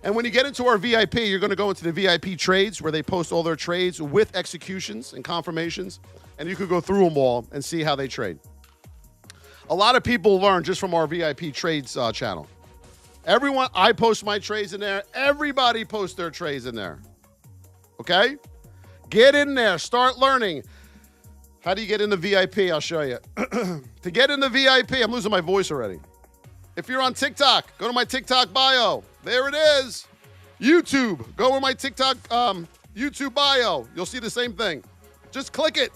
And when you get into our VIP, you're going to go into the VIP trades where they post all their trades with executions and confirmations, and you could go through them all and see how they trade. A lot of people learn just from our VIP trades channel. Everyone, I post my trades in there. Everybody posts their trades in there. Okay? Get in there. Start learning. How do you get in the VIP? I'll show you. To get in the VIP, I'm losing my voice already. If you're on TikTok, go to my TikTok bio. There it is. YouTube. Go to my TikTok YouTube bio. You'll see the same thing. Just click it.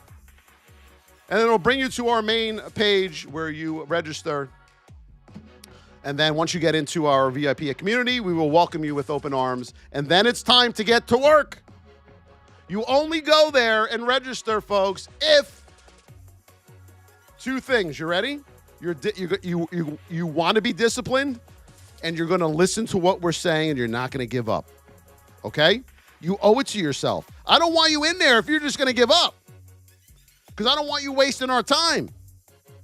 And it'll bring you to our main page where you register. And then once you get into our VIP community, we will welcome you with open arms. And then it's time to get to work. You only go there and register, folks, if two things. You ready? You want to be disciplined, and you're going to listen to what we're saying, and you're not going to give up. Okay? You owe it to yourself. I don't want you in there if you're just going to give up, because I don't want you wasting our time.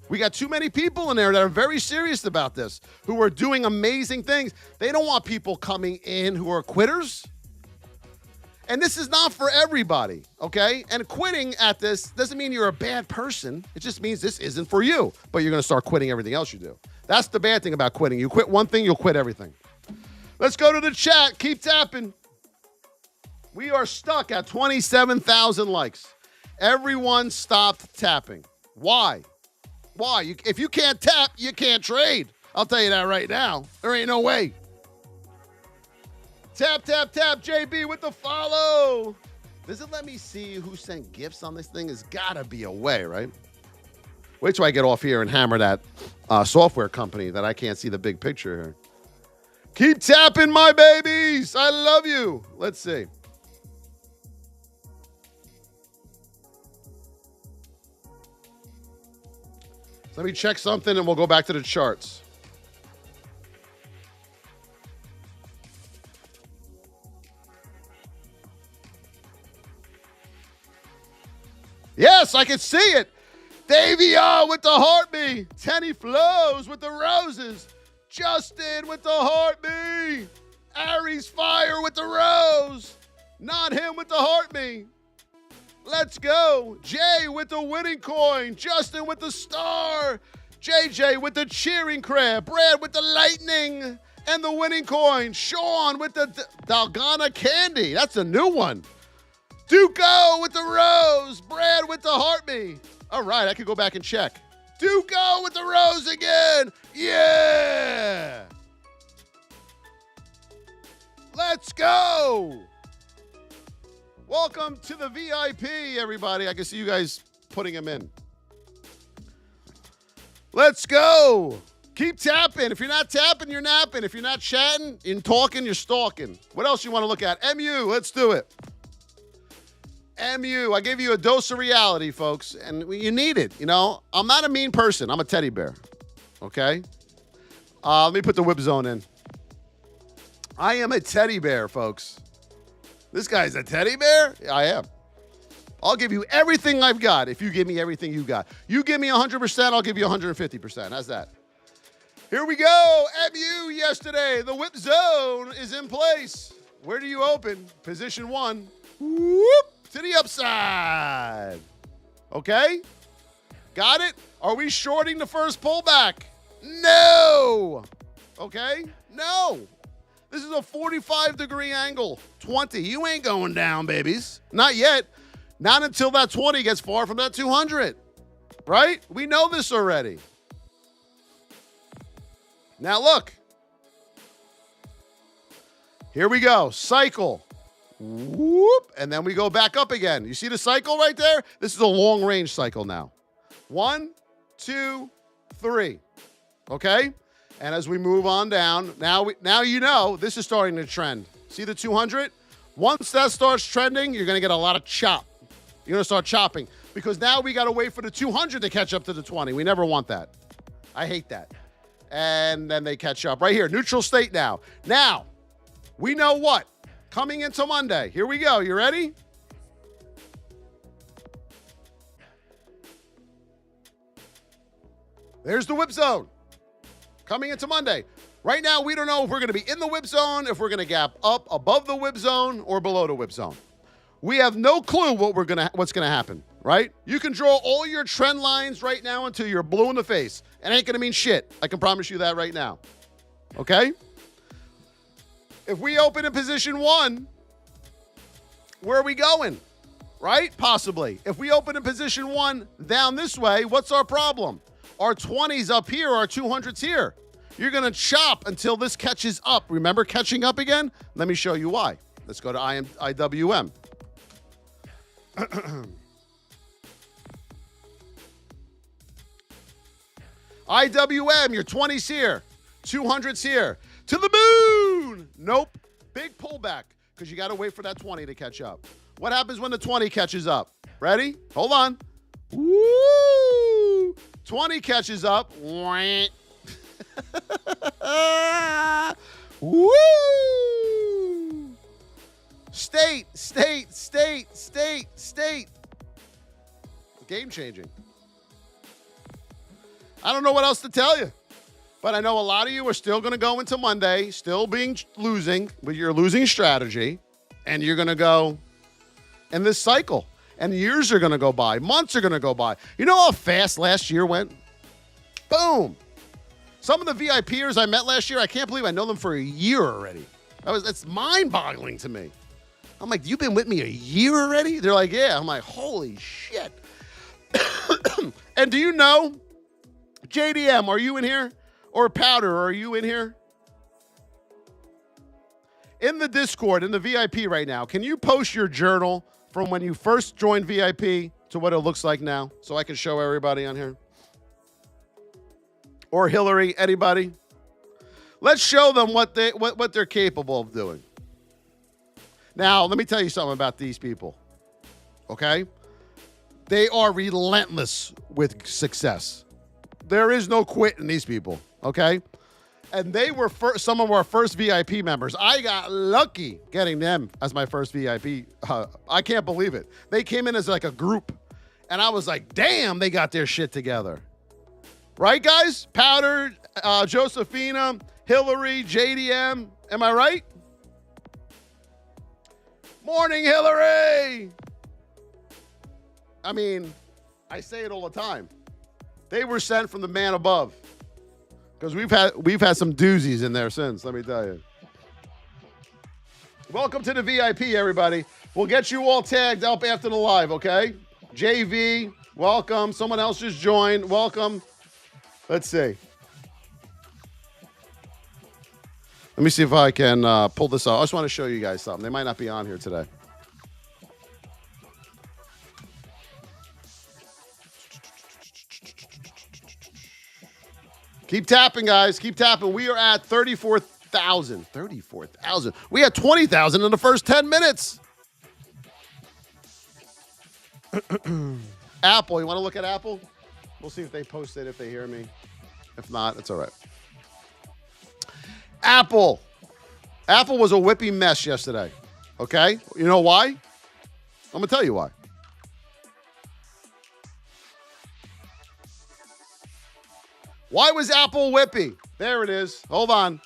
We got too many people in there that are very serious about this, who are doing amazing things. They don't want people coming in who are quitters. And this is not for everybody, okay? And quitting at this doesn't mean you're a bad person. It just means this isn't for you. But you're going to start quitting everything else you do. That's the bad thing about quitting. You quit one thing, you'll quit everything. Let's go to the chat. Keep tapping. We are stuck at 27,000 likes. Everyone stopped tapping. Why? Why? If you can't tap, you can't trade. I'll tell you that right now. There ain't no way. Tap, tap, tap, JB with the follow. Does it let me see who sent gifts on this thing? There's got to be a way, right? Wait till I get off here and hammer that software company that I can't see the big picture here. Keep tapping, my babies. I love you. Let's see. Let me check something and we'll go back to the charts. Yes, I can see it. Davey with the heartbeat. Tenny Flows with the roses. Justin with the heartbeat. Aries Fire with the rose. Not him with the heartbeat. Let's go. Jay with the winning coin. Justin with the star. JJ with the cheering crab. Brad with the lightning and the winning coin. Sean with the Dalgona candy. That's a new one. Duco with the rose. Brad with the heartbeat. All right, I could go back and check. Duco with the rose again. Yeah. Let's go. Welcome to the VIP, everybody. I can see you guys putting them in. Let's go. Keep tapping. If you're not tapping, you're napping. If you're not chatting and talking, you're stalking. What else you want to look at? MU, let's do it. MU, I gave you a dose of reality, folks, and you need it. You know, I'm not a mean person. I'm a teddy bear, okay? Let me put the whip zone in. I am a teddy bear, folks. This guy's a teddy bear? I am. I'll give you everything I've got if you give me everything you got. You give me 100%, I'll give you 150%. How's that? Here we go. MU yesterday. The whip zone is in place. Where do you open? Position 1. Whoop, to the upside. Okay? Got it? Are we shorting the first pullback? No. Okay? No. This is a 45-degree angle. 20. You ain't going down, babies. Not yet. Not until that 20 gets far from that 200. Right? We know this already. Now look. Here we go. Cycle. Whoop. And then we go back up again. You see the cycle right there? This is a long-range cycle now. 1, 2, 3. Okay? And as we move on down, now you know this is starting to trend. See the 200? Once that starts trending, you're going to get a lot of chop. You're going to start chopping because now we got to wait for the 200 to catch up to the 20. We never want that. I hate that. And then they catch up. Right here, neutral state now. Now, we know what? Coming into Monday. Here we go. You ready? There's the whip zone. Coming into Monday. Right now, we don't know if we're going to be in the whip zone, if we're going to gap up above the whip zone or below the whip zone. We have no clue what's going to happen, right? You can draw all your trend lines right now until you're blue in the face. It ain't going to mean shit. I can promise you that right now. Okay? If we open in position 1, where are we going? Right? Possibly. If we open in position 1 down this way, what's our problem? Our 20s up here, our 200s here. You're going to chop until this catches up. Remember catching up again? Let me show you why. Let's go to IWM. IWM, your 20s here, 200s here. To the moon! Nope. Big pullback because you got to wait for that 20 to catch up. What happens when the 20 catches up? Ready? Hold on. Woo! 20 catches up. game-changing. I don't know what else to tell you. But I know a lot of you are still going to go into Monday, still losing with your losing strategy, and you're going to go in this cycle. And years are going to go by. Months are going to go by. You know how fast last year went? Boom. Some of the VIPers I met last year, I can't believe I know them for a year already. That's mind-boggling to me. I'm like, you've been with me a year already? They're like, yeah. I'm like, holy shit. And do you know, JDM, are you in here? Or Powder, are you in here? In the Discord, in the VIP right now, can you post your journal from when you first joined VIP to what it looks like now so I can show everybody on here? Or Hillary, anybody? Let's show them what they're capable of doing. Now, let me tell you something about these people, okay? They are relentless with success. There is no quitting these people, okay? And they were some of our first VIP members. I got lucky getting them as my first VIP. I can't believe it. They came in as like a group, and I was like, damn, they got their shit together. Right, guys? Powder, Josephina, Hillary, JDM. Am I right? Morning, Hillary! I mean, I say it all the time. They were sent from the man above. Because we've had some doozies in there since, let me tell you. Welcome to the VIP, everybody. We'll get you all tagged up after the live, okay? JV, welcome. Someone else just joined. Welcome. Let's see. Let me see if I can pull this off. I just want to show you guys something. They might not be on here today. Keep tapping, guys. Keep tapping. We are at 34,000. 34,000. We had 20,000 in the first 10 minutes. Apple. You want to look at Apple? We'll see if they post it, if they hear me. If not, it's all right. Apple. Apple was a whippy mess yesterday. Okay? You know why? I'm going to tell you why. Why was Apple whippy? There it is. Hold on.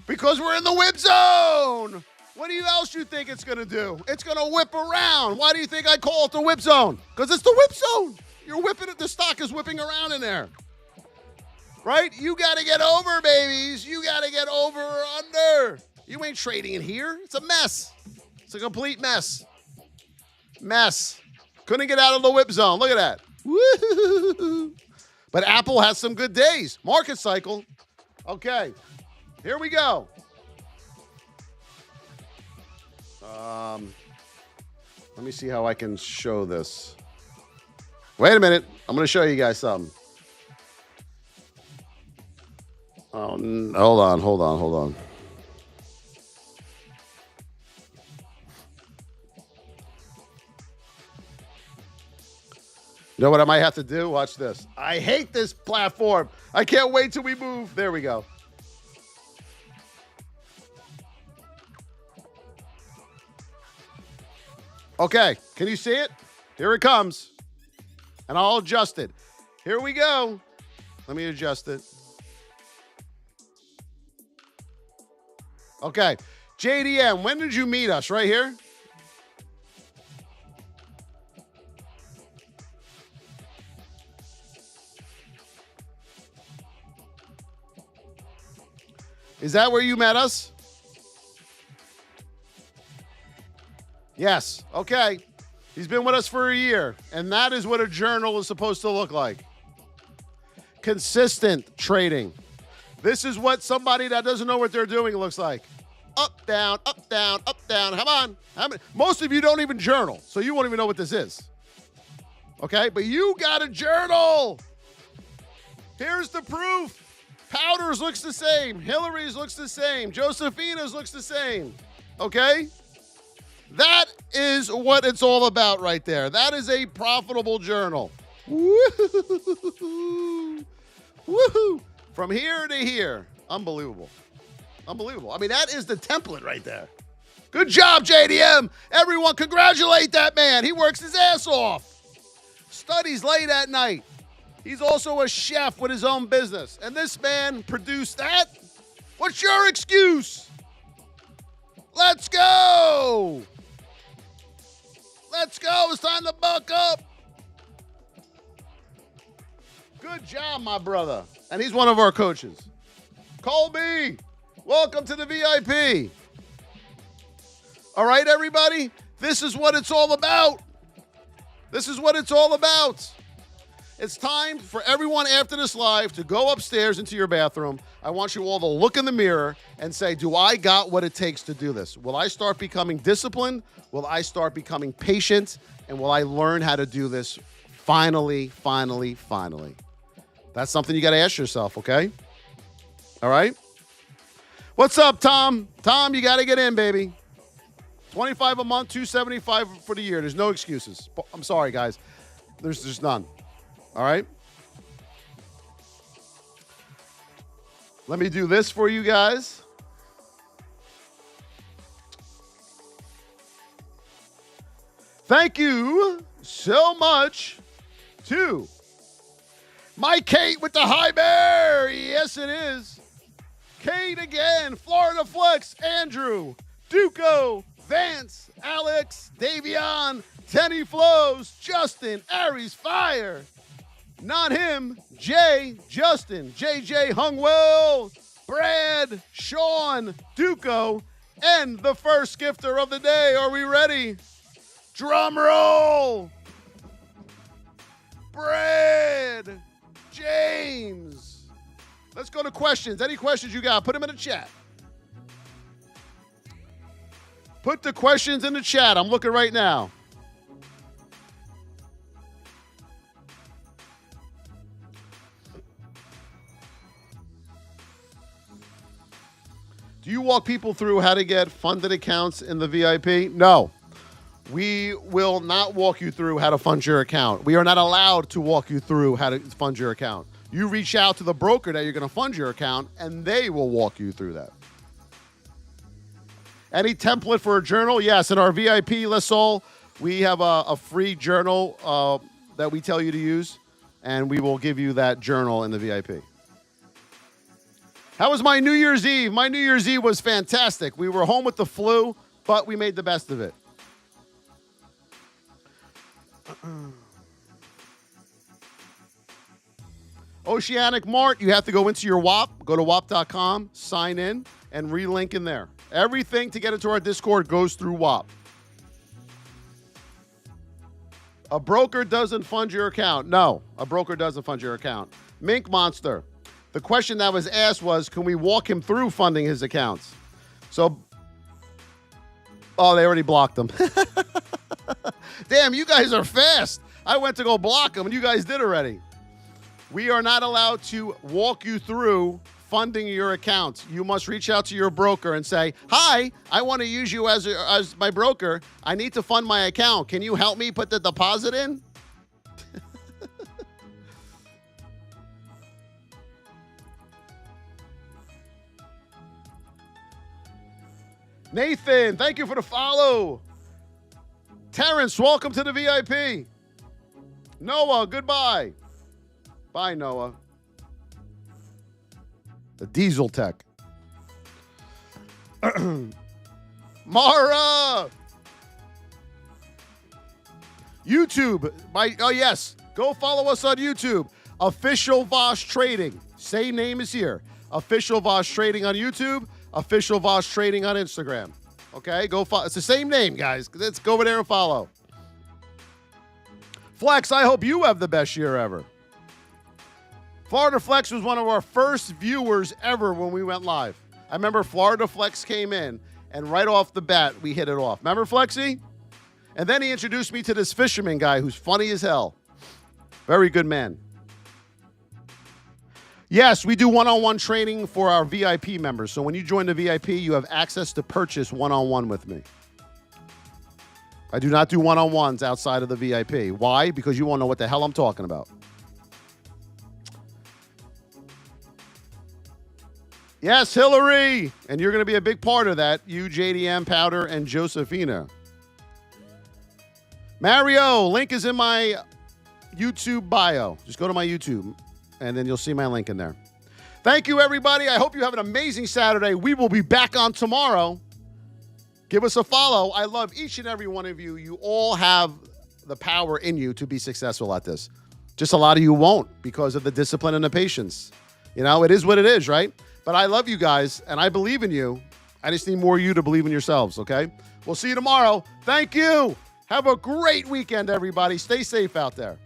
Because we're in the whip zone. What else do you think it's going to do? It's going to whip around. Why do you think I call it the whip zone? Because it's the whip zone. You're whipping it. The stock is whipping around in there. Right? You got to get over, babies. You got to get over or under. You ain't trading in here. It's a mess. It's a complete mess. Mess. Couldn't get out of the whip zone. Look at that. Woo-hoo-hoo-hoo. But Apple has some good days. Market cycle. Okay. Here we go. Let me see how I can show this. Wait a minute. I'm going to show you guys something. Oh, hold on. You know what I might have to do? Watch this. I hate this platform. I can't wait till we move. There we go. Okay, can you see it? Here it comes. And I'll adjust it. Here we go. Let me adjust it. Okay. JDM, when did you meet us? Right here? Is that where you met us? Yes. Okay. He's been with us for a year, and that is what a journal is supposed to look like. Consistent trading. This is what somebody that doesn't know what they're doing looks like. Up, down, up, down, up, down. Come on. Most of you don't even journal, so you won't even know what this is. Okay? But you got a journal. Here's the proof. Powder's looks the same. Hillary's looks the same. Josephina's looks the same. Okay? That is what it's all about right there. That is a profitable journal. Woo-hoo-hoo-hoo-hoo. Woohoo! From here to here. Unbelievable. Unbelievable. I mean, that is the template right there. Good job, JDM. Everyone, congratulate that man. He works his ass off. studies late at night. He's also a chef with his own business. And this man produced that? What's your excuse? Let's go! Let's go. It's time to buck up. Good job, my brother. And he's one of our coaches. Colby, welcome to the VIP. All right, everybody? This is what it's all about. This is what it's all about. It's time for everyone after this live to go upstairs into your bathroom. I want you all to look in the mirror and say, do I got what it takes to do this? Will I start becoming disciplined? Will I start becoming patient? And will I learn how to do this finally? That's something you got to ask yourself, okay? All right? What's up, Tom? Tom, you got to get in, baby. $25 a month, $275 for the year. There's no excuses. I'm sorry, guys. There's just none. All right? Let me do this for you guys. Thank you so much to my Kate with the high bear. Yes, it is. Kate again. Florida Flex. Andrew. Duco. Vance. Alex. Davion. Tenny Flows. Justin. Aries Fire. Not him. Jay. Justin. JJ Hungwell. Brad. Sean. Duco. And the first gifter of the day. Are we ready? Drum roll. Brad. James. Let's go to questions. Any questions you got? Put them in the chat. Put the questions in the chat. I'm looking right now. Do you walk people through how to get funded accounts in the VIP? No. We will not walk you through how to fund your account. We are not allowed to walk you through how to fund your account. You reach out to the broker that you're going to fund your account, and they will walk you through that. Any template for a journal? Yes, in our VIP list all, we have a free journal that we tell you to use, and we will give you that journal in the VIP. How was my New Year's Eve? My New Year's Eve was fantastic. We were home with the flu, but we made the best of it. Oceanic Mart, you have to go into your WAP, go to WAP.com, sign in, and relink in there. Everything to get into our Discord goes through WAP. A broker doesn't fund your account. No, a broker doesn't fund your account. Mink Monster, the question that was asked was, can we walk him through funding his accounts? So, oh, they already blocked him. Damn, you guys are fast. I went to go block them, and you guys did already. We are not allowed to walk you through funding your accounts. You must reach out to your broker and say, hi, I want to use you as my broker. I need to fund my account. Can you help me put the deposit in? Nathan, thank you for the follow. Terrence, welcome to the VIP. Noah, goodbye. Bye, Noah. The Diesel Tech. Mara. YouTube. Oh, yes. Go follow us on YouTube. Official Voss Trading. Same name is here. Official Voss Trading on YouTube. Official Voss Trading on Instagram. Okay, go follow. It's the same name, guys. Let's go over there and follow. Flex, I hope you have the best year ever. Florida Flex was one of our first viewers ever when we went live. I remember Florida Flex came in, and right off the bat, we hit it off. Remember Flexi? And then he introduced me to this fisherman guy who's funny as hell. Very good man. Yes, we do one-on-one training for our VIP members. So when you join the VIP, you have access to purchase one-on-one with me. I do not do one-on-ones outside of the VIP. Why? Because you won't know what the hell I'm talking about. Yes, Hillary. And you're going to be a big part of that. You, JDM, Powder, and Josephina. Mario, link is in my YouTube bio. Just go to my YouTube, and then you'll see my link in there. Thank you, everybody. I hope you have an amazing Saturday. We will be back on tomorrow. Give us a follow. I love each and every one of you. You all have the power in you to be successful at this. Just a lot of you won't because of the discipline and the patience. You know, it is what it is, right? But I love you guys, and I believe in you. I just need more of you to believe in yourselves, okay? We'll see you tomorrow. Thank you. Have a great weekend, everybody. Stay safe out there.